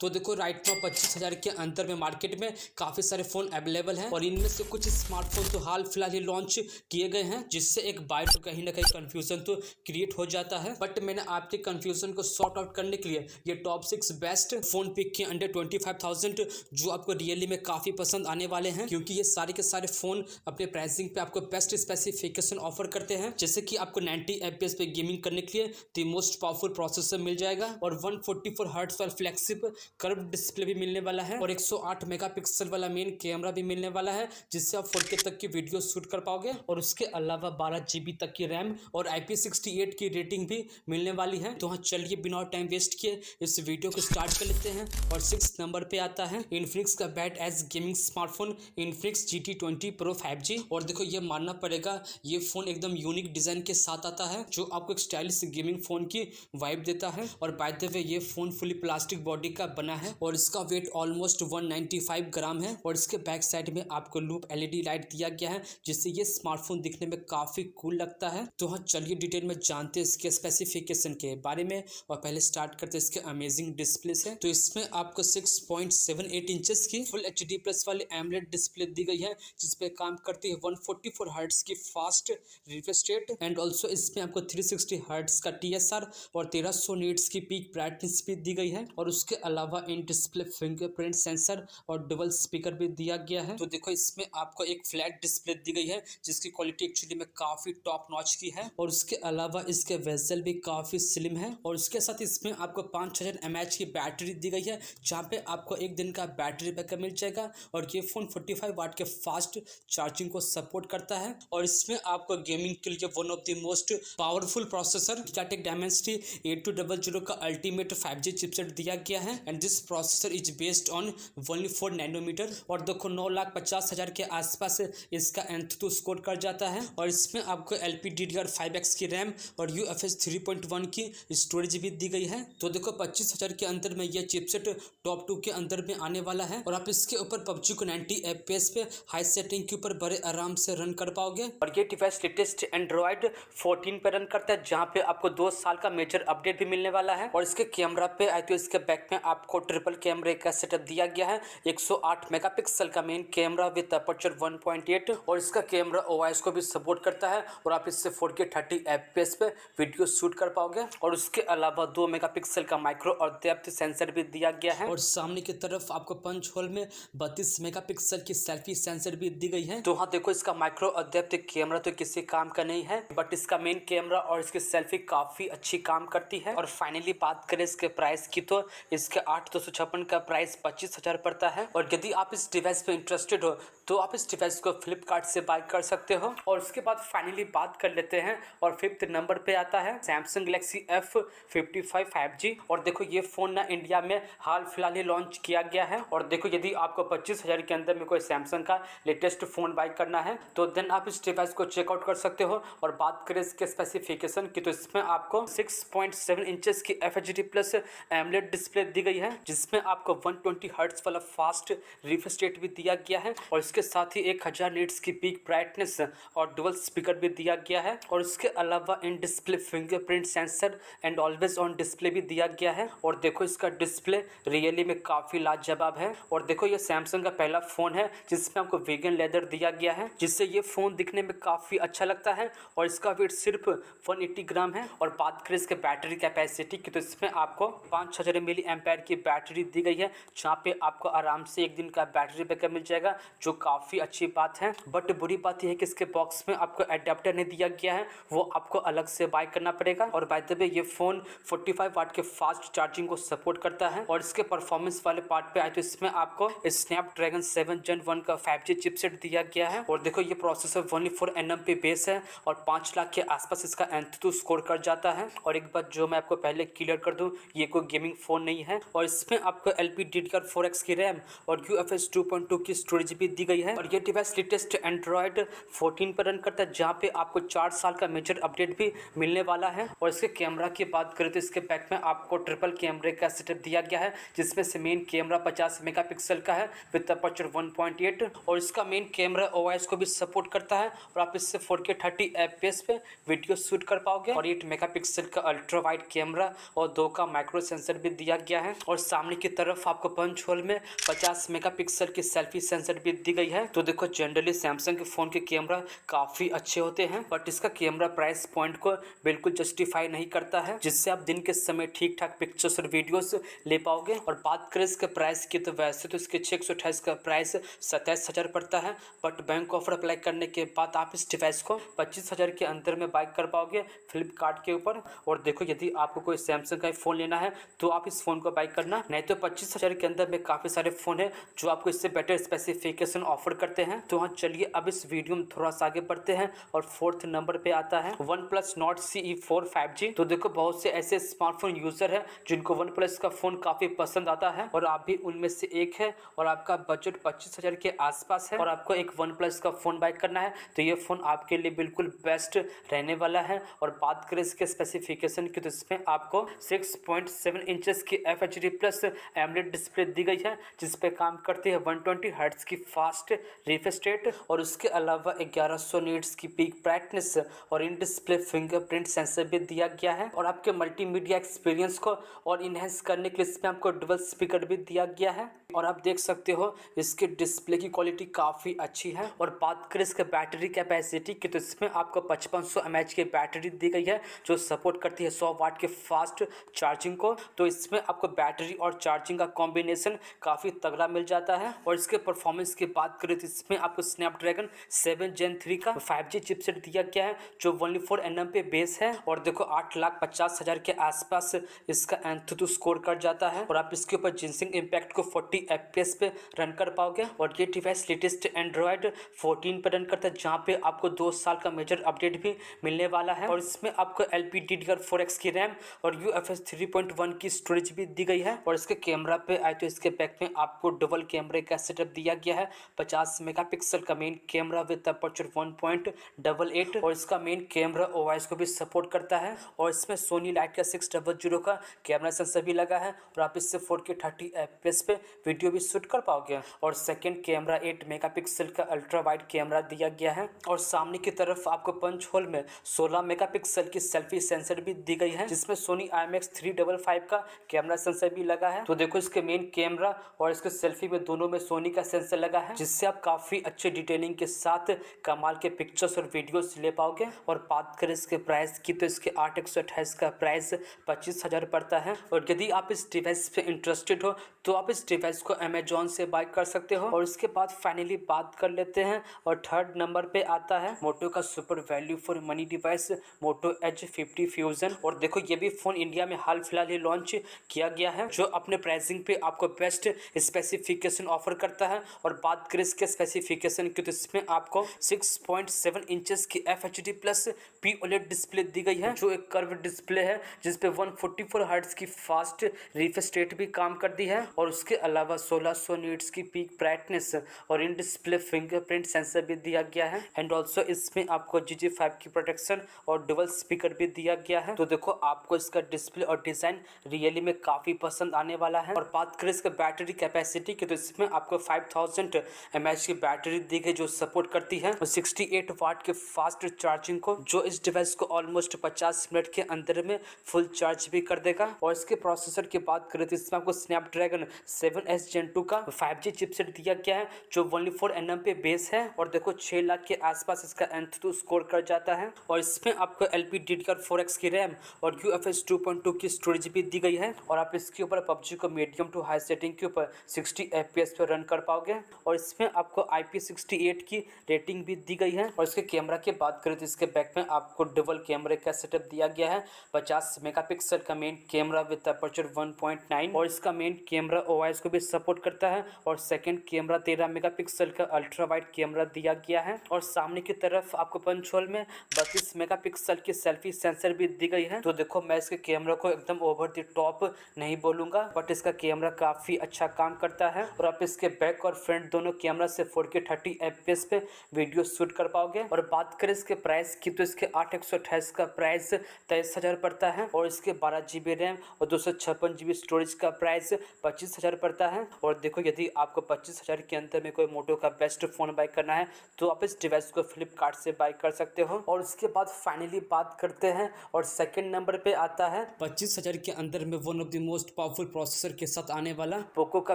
तो देखो right now 25,000 के अंदर में मार्केट में काफ़ी सारे फ़ोन अवेलेबल हैं और इनमें से कुछ स्मार्टफोन तो हाल फिलहाल ही लॉन्च किए गए हैं, जिससे एक बाय तो कहीं ना कहीं कन्फ्यूजन तो क्रिएट हो जाता है। बट मैंने आपके कन्फ्यूजन को सॉर्ट आउट करने के लिए ये टॉप 6 बेस्ट फ़ोन पिक किए अंडर 25,000 जो आपको रियली में काफ़ी पसंद आने वाले हैं, क्योंकि ये सारे के सारे फ़ोन अपने प्राइसिंग पे आपको बेस्ट स्पेसिफिकेशन ऑफर करते हैं। जैसे कि आपको 90 FPS पे गेमिंग करने के लिए द मोस्ट पावरफुल प्रोसेसर मिल जाएगा और 144 हर्ट्ज वाला फ्लैगशिप कर्व डिस्प्ले भी मिलने वाला है और 108 मेगापिक्सल वाला मेन कैमरा भी मिलने वाला है, जिससे आप 4K तक की वीडियो शूट कर पाओगे। और उसके अलावा 12 GB तक की रैम और IP68 की रेटिंग भी मिलने वाली है। तो हाँ, चलिए बिना टाइम वेस्ट किए इस वीडियो को स्टार्ट कर लेते हैं। और 6 नंबर पे आता है इन्फिनिक्स का badass gaming smartphone Infinix GT20 Pro 5G। और देखो ये मानना पड़ेगा, ये फोन एकदम यूनिक डिजाइन के साथ आता है जो आपको एक स्टाइलिश गेमिंग फोन की वाइब देता है। और बाय द वे ये फोन फुली प्लास्टिक बॉडी का बना है और इसका वेट ऑलमोस्ट 195 ग्राम है। और इसके बैक साइड में आपको लूप LED लाइट दिया गया है, जिससे ये स्मार्टफोन दिखने में काफी कूल लगता है। तो हाँ, चलिए डिटेल में जानते हैं इसके स्पेसिफिकेशन के बारे में। और पहले स्टार्ट करते हैं इसके अमेजिंग डिस्प्ले से। तो इसमें आपको 6.78 इंचेस की फुल HD प्लस वाली एमोलेड डिस्प्ले दी गई है, जिसपे काम करती है 144 हर्ट्ज की fast refresh rate. And also इसमें आपको 360 हर्ट्ज का TSR और 1300 नीट्स की पीक ब्राइटनेस भी दी गई है। और उसके अलावा इन डिस्प्ले फिंगरप्रिंट सेंसर और डबल स्पीकर भी दिया गया है। तो देखो इसमें आपको एक फ्लैट डिस्प्ले दी गई है, जिसकी क्वालिटी एक्चुअली में काफी टॉप नॉच की है। और उसके अलावा इसके वेजल भी काफी स्लिम है। और उसके साथ इसमें आपको 5000 mAh की बैटरी दी गई है, जहाँ पे आपको एक दिन का बैटरी बैकअप मिल जाएगा। और ये फोन 45 वाट के फास्ट चार्जिंग को सपोर्ट करता है। और इसमें आपको गेमिंग के लिए one of the most powerful processor MediaTek Dimensity 8200 का अल्टीमेट 5G चिपसेट दिया गया है। And this processor is based on only 4 nanometre. और देखो 9,50,000 के आसपास इसका Antutu स्कोर कर जाता है। और इसमें आपको LPDDR5X की रैम और UFS 3.1 की स्टोरेज भी दी गई है। तो देखो 25,000 के अंदर में यह चिपसेट टॉप 2 के अंदर में आने वाला है। और आप इसके ऊपर PUBG को 90 FPS पे हाई सेटिंग के ऊपर बड़े आराम से रन कर पाओगे। और ये डिवाइस लेटेस्ट Android 14 पे रन करता है, जहाँ पे आपको 2 साल का मेजर अपडेट भी मिलने वाला है। और इसके कैमरा पे आए तो इसके बैक में आपको ट्रिपल कैमरे का सेटअप दिया गया है। 108 मेगापिक्सल का मेन कैमरा विद अपर्चर 1.8 और इसका कैमरा OIS को भी सपोर्ट करता है। और आप इससे 4K 30 FPS पे वीडियो शूट कर पाओगे। और उसके अलावा 2 मेगापिक्सल का माइक्रो और डेप्थ सेंसर भी दिया गया है। और सामने की तरफ आपको पंच होल में 32 मेगापिक्सल की सेल्फी सेंसर भी दी गई है। तो हाँ देखो, इसका माइक्रो और डेप्थ कैमरा तो किसी काम का नहीं है, बट इसका मेन कैमरा और इसकी सेल्फी काफी अच्छी काम करती है। और फाइनली बात करें इसके प्राइस की, तो इसके 8,256 का प्राइस 25,000 पड़ता है। और यदि आप इस डिवाइस पे इंटरेस्टेड हो तो आप इस डिवाइस को फ्लिपकार्ट से बाय कर सकते हो। और उसके बाद फाइनली बात कर लेते हैं और 5th नंबर पे आता है Samsung Galaxy F55 5G। और देखो ये फोन ना इंडिया में हाल फिलहाल ही लॉन्च किया गया है। और देखो यदि आपको 25,000 के अंदर में कोई सैमसंग का लेटेस्ट फोन बाय करना है तो देन आप इस डिवाइस को चेकआउट कर सकते हो। और बात करें इसके स्पेसिफिकेशन की, तो इसमें आपको 6.7 इंचेस की FHD प्लस एमोलेड डिस्प्ले दी गई है, जिसमें आपको 120 हर्ट्ज वाला फास्ट रिफ्रेश रेट भी दिया गया है। और इसके साथ ही 1000 नीट्स की पीक ब्राइटनेस और डुअल स्पीकर भी दिया गया है। और इसके अलावा in display fingerprint sensor and always on display भी दिया गया है। और देखो इसका डिस्प्ले रियली में काफी लाजवाब है। और देखो ये सैमसंग का पहला फोन है जिसमें आपको वेगन लेदर दिया गया है, जिससे ये फोन दिखने में काफी अच्छा लगता है। और इसका वेट सिर्फ 180 ग्राम है। और बात करें इसके बैटरी कैपेसिटी की, तो इसमें आपको 5000 मिली एम्पेयर की बैटरी दी गई है, जहाँ पे आपको आराम से एक दिन का बैटरी बैकअप मिल जाएगा, जो काफी अच्छी बात है। बट बुरी बात यह है कि इसके बॉक्स में आपको एडेप्टर नहीं दिया गया है, वो आपको अलग से बाय करना पड़ेगा। और बाय द वे ये फोन 45 वाट के फास्ट चार्जिंग को सपोर्ट करता है। और इसके परफॉर्मेंस वाले पार्ट पे आए तो इसमें आपको स्नैपड्रैगन 7 Gen 1 का 5G चिपसेट दिया गया है। और देखो ये प्रोसेसर 104nm पे बेस है और 5 लाख के आसपास इसका Antutu स्कोर कर जाता है। और एक बात जो मैं आपको पहले क्लियर कर दूं, ये कोई गेमिंग फोन नहीं है। और इसमें आपको LPDDR4X की रैम और UFS 2.2 की स्टोरेज भी दी गई है। और ये डिवाइस लेटेस्ट Android 14 पर रन करता है, जहाँ पे आपको 4 साल का मेजर अपडेट भी मिलने वाला है। और इसके कैमरा की बात करें तो इसके बैक में आपको ट्रिपल कैमरे का सेटअप दिया गया है, जिसमें से मेन कैमरा 50 मेगापिक्सल का है विद अपर्चर 1.8। और इसका मेन कैमरा OIS को भी सपोर्ट करता है। और आप इससे 4K 30 FPS पे वीडियो शूट कर पाओगे। और 8 मेगापिक्सल का अल्ट्रा वाइड कैमरा और 2 का माइक्रो सेंसर भी दिया गया है। और सामने की तरफ आपको पंच होल में 50 मेगापिक्सल की सेल्फी सेंसर भी दी गई है। तो देखो जनरली सैमसंग के फ़ोन के कैमरा काफ़ी अच्छे होते हैं, बट इसका कैमरा प्राइस पॉइंट को बिल्कुल जस्टिफाई नहीं करता है, जिससे आप दिन के समय ठीक ठाक पिक्चर्स और वीडियोस ले पाओगे। और बात करें इसके प्राइस की तो वैसे तो इसके 628 का प्राइस 27,000 पड़ता है, बट बैंक ऑफर अप्लाई करने के बाद आप इस डिवाइस को 25,000 के अंदर में बाय कर पाओगे फ्लिपकार्ट के ऊपर। और देखो यदि आपको कोई सैमसंग का फ़ोन लेना है तो आप इस फ़ोन को बाय करना, नहीं तो 25,000 के अंदर में काफ़ी सारे फ़ोन है जो आपको इससे बेटर स्पेसिफिकेशन ऑफर करते हैं। तो हाँ चलिए अब इस वीडियो में थोड़ा सा आगे बढ़ते हैं और 4th नंबर पे आता है OnePlus Nord CE4 5G। तो देखो बहुत से ऐसे स्मार्टफोन यूजर है जिनको OnePlus का फोन काफी पसंद आता है और आप भी उनमें से एक है, और आपका बजट 25,000 के आसपास है और आपको एक OnePlus का फोन बाय करना है, तो ये फोन आपके लिए बिल्कुल बेस्ट रहने वाला है। और बात करें इसके स्पेसिफिकेशन की तो इसमें आपको 6.7 इंचेस की FHD प्लस एमोलेड डिस्प्ले दी गई है, जिसपे काम करती है 120 हर्ट्ज की फास्ट रिफ्रेश रेट, और उसके अलावा 1100 नीट्स की पीक ब्राइटनेस और इन डिस्प्ले फिंगरप्रिंट सेंसर भी दिया गया है। और आपके मल्टीमीडिया एक्सपीरियंस को और इनहेंस करने के लिए इसमें आपको डबल स्पीकर भी दिया गया है, और आप देख सकते हो इसके डिस्प्ले की क्वालिटी काफ़ी अच्छी है। और बात करें इसके बैटरी कैपेसिटी की तो इसमें आपको 5500 mAh की बैटरी दी गई है जो सपोर्ट करती है 100 वाट के फास्ट चार्जिंग को। तो इसमें आपको बैटरी और चार्जिंग का कॉम्बिनेशन काफ़ी तगड़ा मिल जाता है। और इसके परफॉर्मेंस की बात करें तो इसमें आपको स्नैपड्रैगन 7 Gen 3 का 5G चिपसेट दिया गया है जो 104nm पे बेस है, और देखो 8,50,000 के आसपास इसका एंथुतु स्कोर कर जाता है, और आप इसके ऊपर जिनसिंग इम्पैक्ट को 40 FPS पे रन कर पाओगे। और ये डिवाइस लेटेस्ट एंड्रॉयड 14 पे रन करता है, जहाँ पे आपको 2 साल का मेजर अपडेट भी मिलने वाला है। और इसमें आपको LPDDR4X की रैम और UFS 3.1 की स्टोरेज भी दी गई है। और इसके कैमरा पे आए तो इसके बैक में आपको डबल कैमरे का सेटअप दिया गया है, 50 मेगापिक्सल का मेन कैमरा विद अपर्चर 1.88, और इसका मेन कैमरा OIS को भी सपोर्ट करता है। और इसमें सोनी लाइका 600 का कैमरा सेंसर भी लगा है, और आप इससे 4K 30 FPS पे वीडियो भी शूट कर पाओगे। और सेकंड कैमरा 8 मेगापिक्सल का अल्ट्रा वाइड कैमरा दिया गया है, और सामने की तरफ आपको पंच होल में 16 मेगापिक्सल की सेल्फी सेंसर भी दी गई है, जिसमें सोनी IMX355 का कैमरा सेंसर भी लगा है। तो देखो इसके मेन कैमरा और इसके सेल्फी में दोनों में सोनी का सेंसर लगा है, जिससे आप काफी अच्छे डिटेलिंग के साथ कमाल के पिक्चर्स और वीडियोस ले पाओगे। और बात करें इसके प्राइस की तो इसके 8/128 का प्राइस 25,000 पड़ता है। और यदि आप इस डिवाइस पे इंटरेस्टेड हो तो आप इस डिवाइस को अमेजॉन से बाय कर सकते हो। और इसके बाद फाइनली बात कर लेते हैं और 3rd नंबर पे आता है मोटो का super value for money device Moto Edge 50 fusion. और देखो ये भी फोन इंडिया में हाल फिलहाल ही लॉन्च किया गया है, जो अपने प्राइसिंग पे आपको बेस्ट स्पेसिफिकेशन ऑफर करता है। और बात करें इसके स्पेसिफिकेशन की तो इसमें आपको 6.7 इंचेस की FHD प्लस POLED डिस्प्ले दी गई है, जो एक कर्व डिस्प्ले है जिसपे 144 हर्ट्ज की फास्ट रिफ्रेश रेट भी काम करती है। और उसके अलावा 1600 नीट्स की पीक ब्राइटनेस और इन डिस्प्ले फिंगरप्रिंट सेंसर भी दिया गया है। एंड ऑल्सो इसमें आपको GG5 की प्रोटेक्शन और डबल स्पीकर भी दिया गया है। तो देखो आपको इसका डिस्प्ले और डिजाइन रियली में काफी पसंद आने वाला है। और बात करें इसका बैटरी कैपेसिटी की तो इसमें आपको 5000 mAh की बैटरी दी गई जो सपोर्ट करती है 68 वाट के फास्ट चार्जिंग को, जो इस डिवाइस को ऑलमोस्ट 50 मिनट के अंदर में फुल चार्ज भी कर देगा। और इसके प्रोसेसर की बात करें तो इसमें आपको स्नैपड्रैगन 7S Gen 2 का 5G चिपसेट दिया गया है जो 104nm पे बेस है, और देखो 6 लाख के आसपास इसका एंथुतु स्कोर कर जाता है। और इसमें आपको LPDDR4X की रैम और UFS 2.2 की स्टोरेज भी दी गई है। और आप इसके ऊपर PUBG को मीडियम टू हाई सेटिंग के ऊपर 60 FPS पे रन कर पाओगे। और इसमें आपको IP68 की रेटिंग भी दी गई है। और इसके कैमरा की बात करें तो इसके बैक में आपको डबल कैमरे का सेटअप दिया गया है, 50 मेगापिक्सल का मेन कैमरा विद अपर्चर 1.9, और इसका मेन कैमरा OIS को भी सपोर्ट करता है। और सेकंड कैमरा 13 मेगापिक्सल का अल्ट्रा वाइड कैमरा दिया गया है। और सामने की तरफ आपको पंच होल में 32 मेगापिक्सल की सेल्फी सेंसर भी दी गई है। तो देखो मैं इसके कैमरा को एकदम ओवर द टॉप नहीं बोलूंगा, बट इसका कैमरा काफी अच्छा काम करता है। और आप इसके बैक और फ्रंट दोनों कैमरा से 4K 30 FPS पे वीडियो शूट कर पाओगे। और बात करें इसके प्राइस की तो इसके 8/128 का प्राइस 23,000 पड़ता है, और इसके 12GB रैम और 256GB स्टोरेज का प्राइस 25,000 पड़ता है। और देखो यदि आपको 25,000 के अंदर में कोई मोटो का बेस्ट फोन बाय करना है तो आप इस डिवाइस को फ्लिपकार्ट से बाय कर सकते हो। और उसके बाद फाइनली बात करते हैं और सेकंड नंबर पे आता है 25,000 के अंदर में one of the most powerful processor के साथ आने वाला पोको का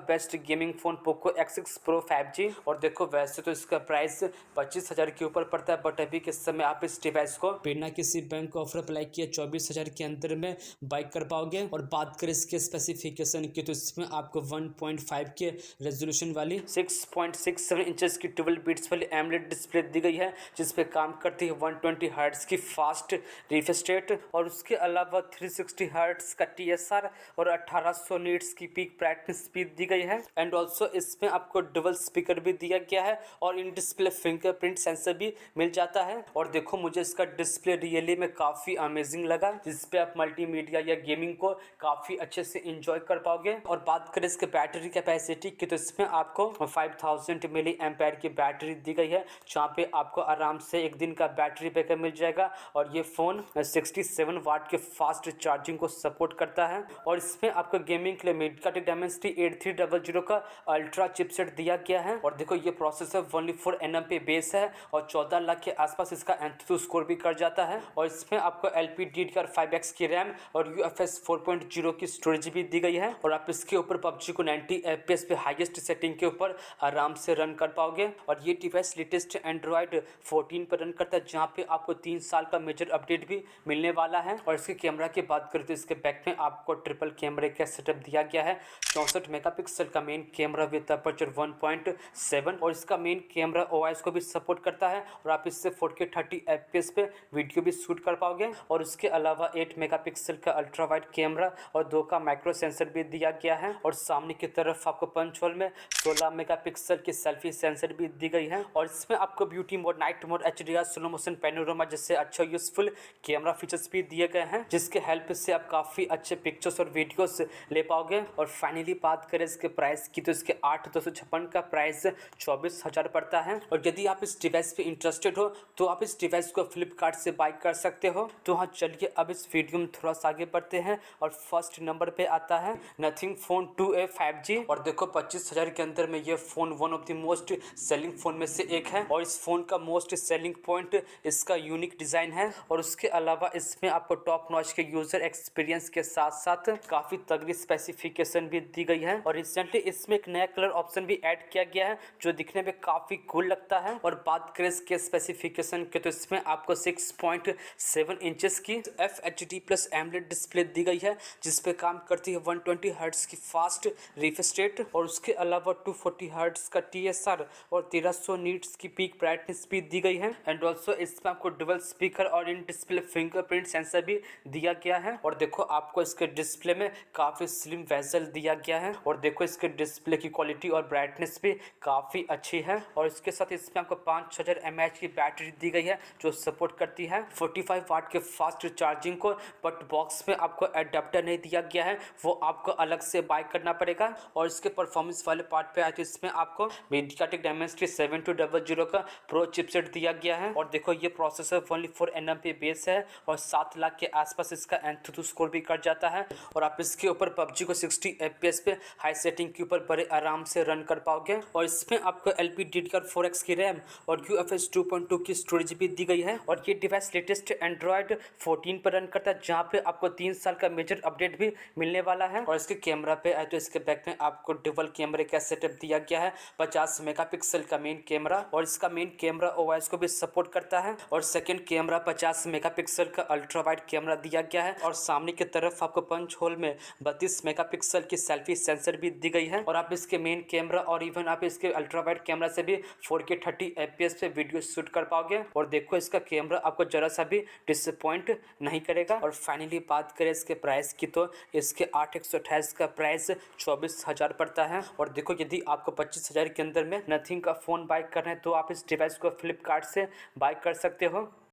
best gaming phone Poco X6 Pro 5G। और देखो वैसे तो इसका प्राइस 25,000 के ऊपर पड़ता है, बट अभी के समय आप इस डिवाइस को बिना किसी बैंक ऑफर अप्लाई किए 24,000 के अंदर में बाई कर पाओगे। और बात करें इसके स्पेसिफिकेशन की तो इसमें आपको 1.5 के रेजोल्यूशन वाली 6.67 इंचेस की 12 बीट्स वाली एमोलेड डिस्प्ले दी गई है, जिसपे काम करती है 120 हर्ट्ज की फास्ट रिफ्रेश रेट, और उसके अलावा 360 हर्ट्ज का TSR और 1800 नीट्स की पीक ब्राइटनेस स्पीड दी गई है। एंड ऑल्सो इसमें आपको डबल स्पीकर भी दिया गया है और इन डिस्प्ले फिंगरप्रिंट सेंसर भी मिल जाता है। और देखो मुझे इसका डिस्प्ले रियली में काफ़ी अमेजिंग लगा, जिसपे आप मल्टीमीडिया या गेमिंग को काफ़ी अच्छे से इंजॉय कर पाओगे। और बात करें इसके बैटरी कैपेसिटी की तो इसमें आपको 5000 मिली एम्पेयर की बैटरी दी गई है, जहाँ पे आपको आराम से एक दिन का बैटरी बैकअप मिल जाएगा। और ये फ़ोन 67 वाट के फास्ट चार्जिंग को सपोर्ट करता है। और इसमें आपको गेमिंग के लिए मीडियाटेक डायमेंसिटी 8300 का अल्ट्रा चिपसेट दिया गया है। और देखो ये प्रोसेसर 104 nm पे बेस है और 14 लाख के आसपास इसका एंथुसियास्ट स्कोर भी कर जाता है। और इसमें आपको LPDDR5X की रैम और UFS 4.0 की स्टोरेज भी दी गई है। और आप इसके ऊपर PUBG को 90 FPS पे हाईएस्ट सेटिंग के ऊपर आराम से रन कर पाओगे। और ये डिवाइस लेटेस्ट एंड्रॉयड 14 पर रन करता है, जहाँ पे आपको 3 साल का मेजर अपडेट भी मिलने वाला है। और इसके कैमरा की बात करें तो इसके बैक में आपको ट्रिपल कैमरे का सेटअप दिया गया है। 64 मेगापिक्सल का मेन कैमरा विद अपर्चर 1.7 और इसका मेन कैमरा OIS को भी सपोर्ट करता है और आप इससे 4K 30 FPS पे वीडियो भी शूट कर पाओगे। और उसके अलावा 8 मेगापिक्सल का अल्ट्रा वाइड कैमरा और 2 का माइक्रो सेंसर भी दिया गया है। और सामने की तरफ आपको पंच होल में 16 मेगापिक्सल की सेल्फी सेंसर भी दी गई है। और इसमें आपको beauty mode, night mode, HDR, slow motion, panorama जैसे अच्छा यूजफुल कैमरा फीचर्स भी दिए गए हैं, जिसके हेल्प से आप काफ़ी अच्छे पिक्चर्स और वीडियोस ले पाओगे। और फाइनली बात करें इसके प्राइस की तो इसके 8256 का प्राइस 24,000 पड़ता है। और यदि आप इस डिवाइस पे इंटरेस्टेड हो तो आप इस डिवाइस को फ्लिपकार्ट से बाय कर सकते हो। तो हाँ चलिए अब इस वीडियो में थोड़ा सा आगे बढ़ते हैं और फर्स्ट नंबर पे आता है नथिंग फोन 2a 5G। और देखो 25,000 के अंदर में ये phone one of the most selling phone में से एक है। और इस फ़ोन का मोस्ट सेलिंग पॉइंट इसका यूनिक डिज़ाइन है। और उसके अलावा इसमें आपको टॉप नॉच के यूज़र एक्सपीरियंस के साथ साथ काफ़ी तगड़ी स्पेसिफिकेशन भी दी गई है। और रिसेंटली इसमें एक नया कलर ऑप्शन भी ऐड किया गया है जो दिखने में काफ़ी कूल लगता है। और बात करें इसके स्पेसिफिकेशन के तो इसमें आपको 6.7 इंचेस की FHD प्लस एमोलेड डिस्प्ले दी गई है, जिसपे काम करती है 120 हर्ट्ज की फास्ट रिफ्रेश रेट। और उसके अलावा 240 हर्ट्ज का TSR और 1300 नीट्स की पीक ब्राइटनेस भी दी गई है। एंड ऑल्सो इसमें आपको डबल स्पीकर और इन डिस्प्ले फिंगरप्रिंट सेंसर भी दिया गया है। और देखो आपको इसके डिस्प्ले में काफ़ी स्लिम वेजल दिया गया है। और देखो इसके डिस्प्ले की क्वालिटी और ब्राइटनेस भी काफ़ी अच्छी है। और इसके साथ इसमें आपको 5000 mAh की बैटरी दी गई है जो सपोर्ट करती है 45 वाट के फास्ट चार्जिंग को। बट बॉक्स में आपको एडाप्टर नहीं दिया गया है, वो आपको अलग से बाय करना पड़ेगा। और इसके परफॉर्मेंस वाले पार्ट पे आए तो इसमें आपको मीडियाटेक डायमेंसिटी 7200 का प्रो चिपसेट दिया गया है। और देखो ये प्रोसेसर 104 nm पे बेस है और 7 लाख के आसपास इसका एंथुसियास्ट स्कोर भी कर जाता है। और आप इसके ऊपर PUBG को 60 FPS पे हाई सेटिंग के ऊपर बड़े आराम से रन कर पाओगे। और इसमें आपको LPDDR4X की रैम और UFS 2.2 की स्टोरेज भी दी गई है। और ये डिवाइस लेटेस्ट एंड्रॉयड 14 पर रन करता है, जहाँ पे आपको 3 साल का मेजर अपडेट भी मिलने वाला है। और इसके कैमरा पे आए तो इसके बैक में आपको डबल कैमरे का सेटअप दिया गया है, 50 मेगापिक्सल का मेन कैमरा। और इसका मेन कैमरा OIS को भी सपोर्ट करता है। और सेकंड कैमरा 50 मेगापिक्सल का अल्ट्रा वाइड कैमरा दिया गया है। और सामने की तरफ आपको पंच होल में 32 मेगापिक्सल की सेल्फी सेंसर भी दी गई है। और आप इसके मेन कैमरा और इवन आप इसके अल्ट्रा वाइड कैमरा से भी 4K 30 FPS पे वीडियो शूट कर पाओगे। और देखो इसका कैमरा आपको जरा सा भी डिसअपॉइंट नहीं करेगा। और फाइनली बात करें इसके प्राइस की तो इसके 8128 का प्राइस 24,000 पड़ता है। और देखो यदि आपको 25,000 के अंदर में नथिंग का फ़ोन बाय करना है तो आप इस डिवाइस को फ्लिपकार्ट से बाय कर सकते हो।